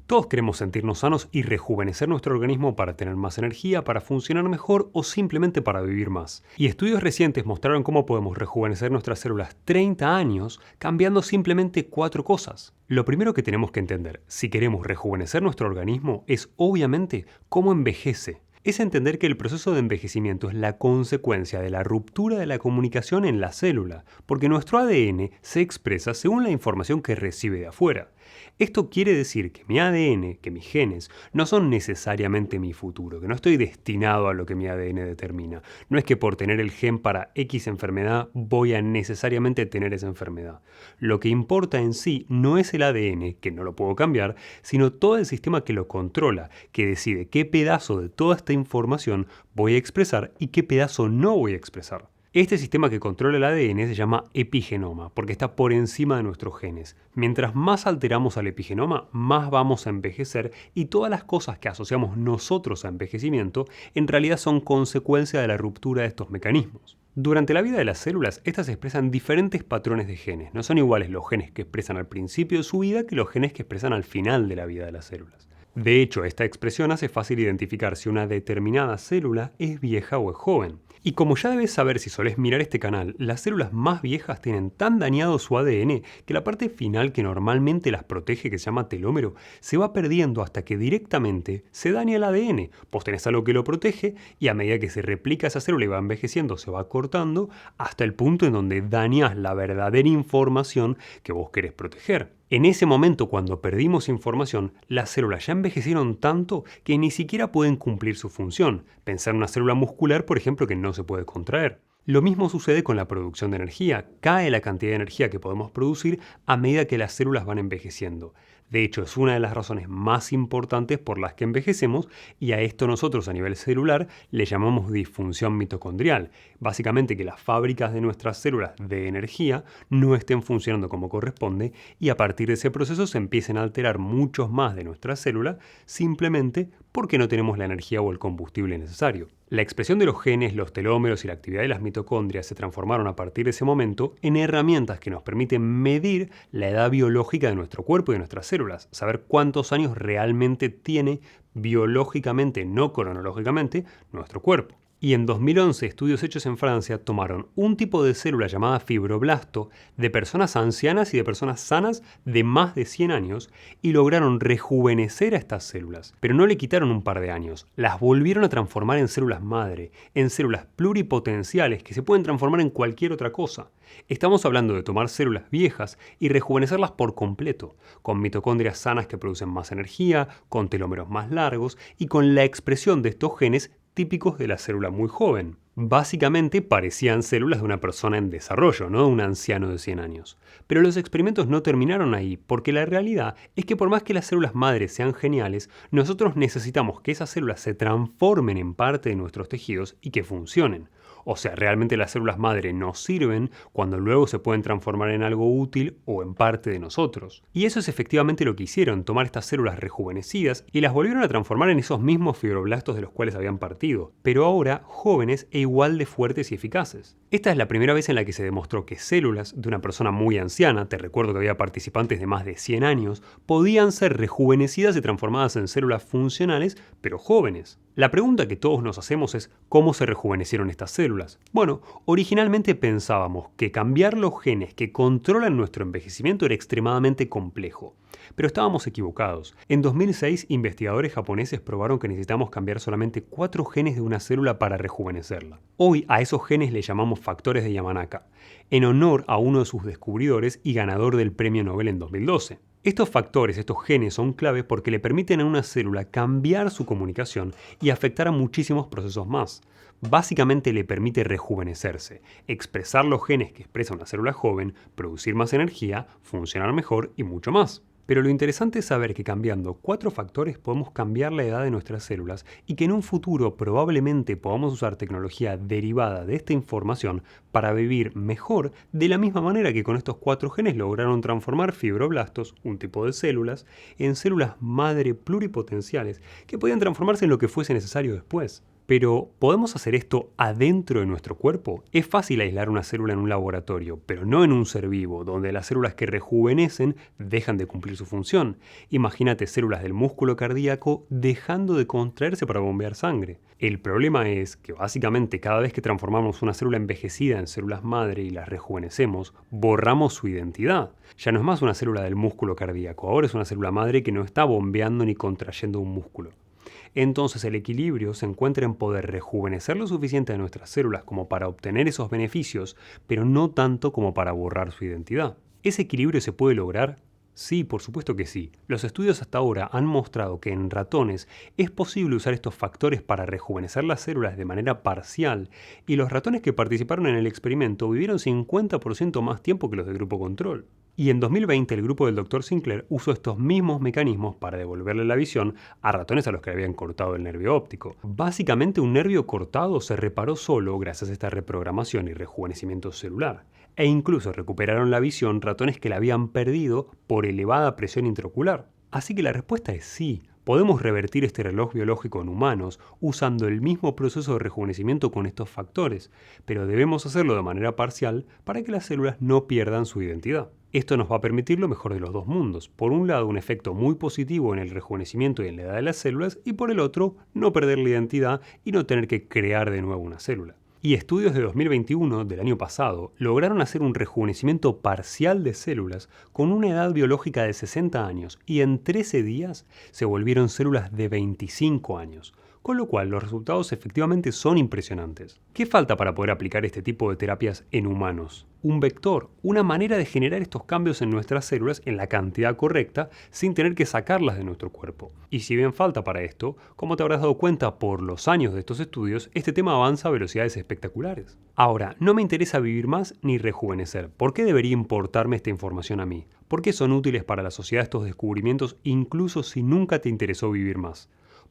Todos queremos sentirnos sanos y rejuvenecer nuestro organismo para tener más energía, para funcionar mejor o simplemente para vivir más. Y estudios recientes mostraron cómo podemos rejuvenecer nuestras células 30 años cambiando simplemente 4 cosas. Lo primero que tenemos que entender, si queremos rejuvenecer nuestro organismo, es obviamente cómo envejece. Es entender que el proceso de envejecimiento es la consecuencia de la ruptura de la comunicación en la célula, porque nuestro ADN se expresa según la información que recibe de afuera. Esto quiere decir que mi ADN, que mis genes, no son necesariamente mi futuro, que no estoy destinado a lo que mi ADN determina. No es que por tener el gen para X enfermedad voy a necesariamente tener esa enfermedad. Lo que importa en sí no es el ADN, que no lo puedo cambiar, sino todo el sistema que lo controla, que decide qué pedazo de toda esta información voy a expresar y qué pedazo no voy a expresar. Este sistema que controla el ADN se llama epigenoma, porque está por encima de nuestros genes. Mientras más alteramos al epigenoma, más vamos a envejecer y todas las cosas que asociamos nosotros a envejecimiento en realidad son consecuencia de la ruptura de estos mecanismos. Durante la vida de las células, estas expresan diferentes patrones de genes. No son iguales los genes que expresan al principio de su vida que los genes que expresan al final de la vida de las células. De hecho, esta expresión hace fácil identificar si una determinada célula es vieja o es joven. Y como ya debes saber si solés mirar este canal, las células más viejas tienen tan dañado su ADN que la parte final que normalmente las protege, que se llama telómero, se va perdiendo hasta que directamente se daña el ADN. Vos tenés algo que lo protege y a medida que se replica esa célula y va envejeciendo, se va cortando hasta el punto en donde dañas la verdadera información que vos querés proteger. En ese momento, cuando perdimos información, las células ya envejecieron tanto que ni siquiera pueden cumplir su función. Pensar en una célula muscular, por ejemplo, que no se puede contraer. Lo mismo sucede con la producción de energía. Cae la cantidad de energía que podemos producir a medida que las células van envejeciendo. De hecho, es una de las razones más importantes por las que envejecemos y a esto nosotros a nivel celular le llamamos disfunción mitocondrial. Básicamente que las fábricas de nuestras células de energía no estén funcionando como corresponde y a partir de ese proceso se empiecen a alterar muchos más de nuestras células simplemente porque no tenemos la energía o el combustible necesario. La expresión de los genes, los telómeros y la actividad de las mitocondrias se transformaron a partir de ese momento en herramientas que nos permiten medir la edad biológica de nuestro cuerpo y de nuestras células, saber cuántos años realmente tiene biológicamente, no cronológicamente, nuestro cuerpo. Y en 2011, estudios hechos en Francia tomaron un tipo de célula llamada fibroblasto de personas ancianas y de personas sanas de más de 100 años y lograron rejuvenecer a estas células. Pero no le quitaron un par de años, las volvieron a transformar en células madre, en células pluripotenciales que se pueden transformar en cualquier otra cosa. Estamos hablando de tomar células viejas y rejuvenecerlas por completo, con mitocondrias sanas que producen más energía, con telómeros más largos y con la expresión de estos genes típicos de la célula muy joven. Básicamente parecían células de una persona en desarrollo, no de un anciano de 100 años. Pero los experimentos no terminaron ahí, porque la realidad es que por más que las células madres sean geniales, nosotros necesitamos que esas células se transformen en parte de nuestros tejidos y que funcionen. O sea, realmente las células madre nos sirven cuando luego se pueden transformar en algo útil o en parte de nosotros. Y eso es efectivamente lo que hicieron, tomar estas células rejuvenecidas y las volvieron a transformar en esos mismos fibroblastos de los cuales habían partido, pero ahora jóvenes e igual de fuertes y eficaces. Esta es la primera vez en la que se demostró que células de una persona muy anciana, te recuerdo que había participantes de más de 100 años, podían ser rejuvenecidas y transformadas en células funcionales, pero jóvenes. La pregunta que todos nos hacemos es ¿cómo se rejuvenecieron estas células? Bueno, originalmente pensábamos que cambiar los genes que controlan nuestro envejecimiento era extremadamente complejo, pero estábamos equivocados. En 2006, investigadores japoneses probaron que necesitamos cambiar solamente 4 genes de una célula para rejuvenecerla. Hoy a esos genes le llamamos factores de Yamanaka, en honor a uno de sus descubridores y ganador del Premio Nobel en 2012. Estos factores, estos genes son clave porque le permiten a una célula cambiar su comunicación y afectar a muchísimos procesos más. Básicamente le permite rejuvenecerse, expresar los genes que expresa una célula joven, producir más energía, funcionar mejor y mucho más. Pero lo interesante es saber que cambiando 4 factores podemos cambiar la edad de nuestras células y que en un futuro probablemente podamos usar tecnología derivada de esta información para vivir mejor de la misma manera que con estos 4 genes lograron transformar fibroblastos, un tipo de células, en células madre pluripotenciales que podían transformarse en lo que fuese necesario después. Pero, ¿podemos hacer esto adentro de nuestro cuerpo? Es fácil aislar una célula en un laboratorio, pero no en un ser vivo, donde las células que rejuvenecen dejan de cumplir su función. Imagínate células del músculo cardíaco dejando de contraerse para bombear sangre. El problema es que básicamente cada vez que transformamos una célula envejecida en células madre y las rejuvenecemos, borramos su identidad. Ya no es más una célula del músculo cardíaco, ahora es una célula madre que no está bombeando ni contrayendo un músculo. Entonces el equilibrio se encuentra en poder rejuvenecer lo suficiente de nuestras células como para obtener esos beneficios, pero no tanto como para borrar su identidad. ¿Ese equilibrio se puede lograr? Sí, por supuesto que sí. Los estudios hasta ahora han mostrado que en ratones es posible usar estos factores para rejuvenecer las células de manera parcial, y los ratones que participaron en el experimento vivieron 50% más tiempo que los del grupo control. Y en 2020 el grupo del Dr. Sinclair usó estos mismos mecanismos para devolverle la visión a ratones a los que habían cortado el nervio óptico. Básicamente un nervio cortado se reparó solo gracias a esta reprogramación y rejuvenecimiento celular. E incluso recuperaron la visión ratones que la habían perdido por elevada presión intraocular. Así que la respuesta es sí. Podemos revertir este reloj biológico en humanos usando el mismo proceso de rejuvenecimiento con estos factores, pero debemos hacerlo de manera parcial para que las células no pierdan su identidad. Esto nos va a permitir lo mejor de los dos mundos. Por un lado, un efecto muy positivo en el rejuvenecimiento y en la edad de las células, y por el otro, no perder la identidad y no tener que crear de nuevo una célula. Y estudios de 2021, del año pasado, lograron hacer un rejuvenecimiento parcial de células con una edad biológica de 60 años y en 13 días se volvieron células de 25 años. Con lo cual los resultados efectivamente son impresionantes. ¿Qué falta para poder aplicar este tipo de terapias en humanos? Un vector, una manera de generar estos cambios en nuestras células en la cantidad correcta sin tener que sacarlas de nuestro cuerpo. Y si bien falta para esto, como te habrás dado cuenta por los años de estos estudios, este tema avanza a velocidades espectaculares. Ahora, no me interesa vivir más ni rejuvenecer. ¿Por qué debería importarme esta información a mí? ¿Por qué son útiles para la sociedad estos descubrimientos incluso si nunca te interesó vivir más?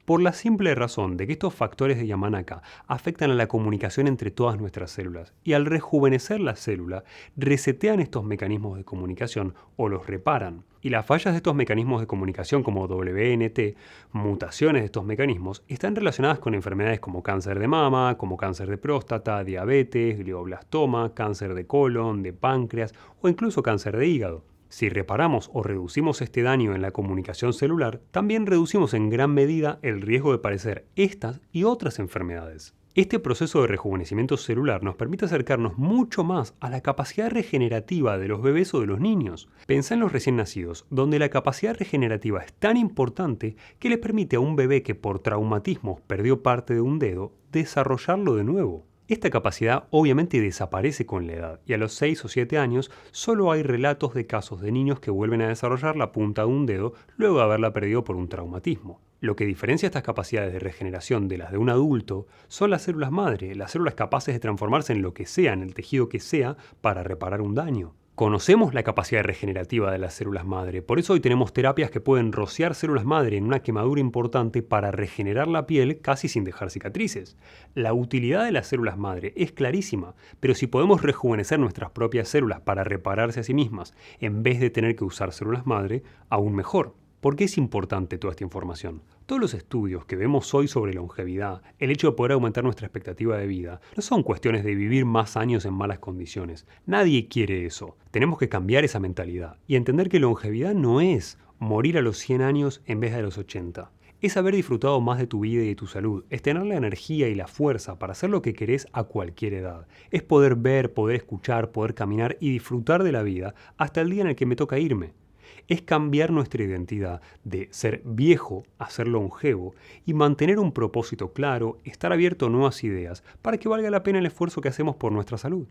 Por la simple razón de que estos factores de Yamanaka afectan a la comunicación entre todas nuestras células y al rejuvenecer la célula, resetean estos mecanismos de comunicación o los reparan. Y las fallas de estos mecanismos de comunicación como WNT, mutaciones de estos mecanismos, están relacionadas con enfermedades como cáncer de mama, como cáncer de próstata, diabetes, glioblastoma, cáncer de colon, de páncreas o incluso cáncer de hígado. Si reparamos o reducimos este daño en la comunicación celular, también reducimos en gran medida el riesgo de padecer estas y otras enfermedades. Este proceso de rejuvenecimiento celular nos permite acercarnos mucho más a la capacidad regenerativa de los bebés o de los niños. Pensá en los recién nacidos, donde la capacidad regenerativa es tan importante que les permite a un bebé que por traumatismos perdió parte de un dedo, desarrollarlo de nuevo. Esta capacidad obviamente desaparece con la edad y a los 6 o 7 años solo hay relatos de casos de niños que vuelven a desarrollar la punta de un dedo luego de haberla perdido por un traumatismo. Lo que diferencia estas capacidades de regeneración de las de un adulto son las células madre, las células capaces de transformarse en lo que sea, en el tejido que sea, para reparar un daño. Conocemos la capacidad regenerativa de las células madre, por eso hoy tenemos terapias que pueden rociar células madre en una quemadura importante para regenerar la piel casi sin dejar cicatrices. La utilidad de las células madre es clarísima, pero si podemos rejuvenecer nuestras propias células para repararse a sí mismas en vez de tener que usar células madre, aún mejor. ¿Por qué es importante toda esta información? Todos los estudios que vemos hoy sobre longevidad, el hecho de poder aumentar nuestra expectativa de vida, no son cuestiones de vivir más años en malas condiciones. Nadie quiere eso. Tenemos que cambiar esa mentalidad y entender que longevidad no es morir a los 100 años en vez de a los 80. Es haber disfrutado más de tu vida y de tu salud, es tener la energía y la fuerza para hacer lo que querés a cualquier edad. Es poder ver, poder escuchar, poder caminar y disfrutar de la vida hasta el día en el que me toca irme. Es cambiar nuestra identidad de ser viejo a ser longevo y mantener un propósito claro, estar abierto a nuevas ideas para que valga la pena el esfuerzo que hacemos por nuestra salud.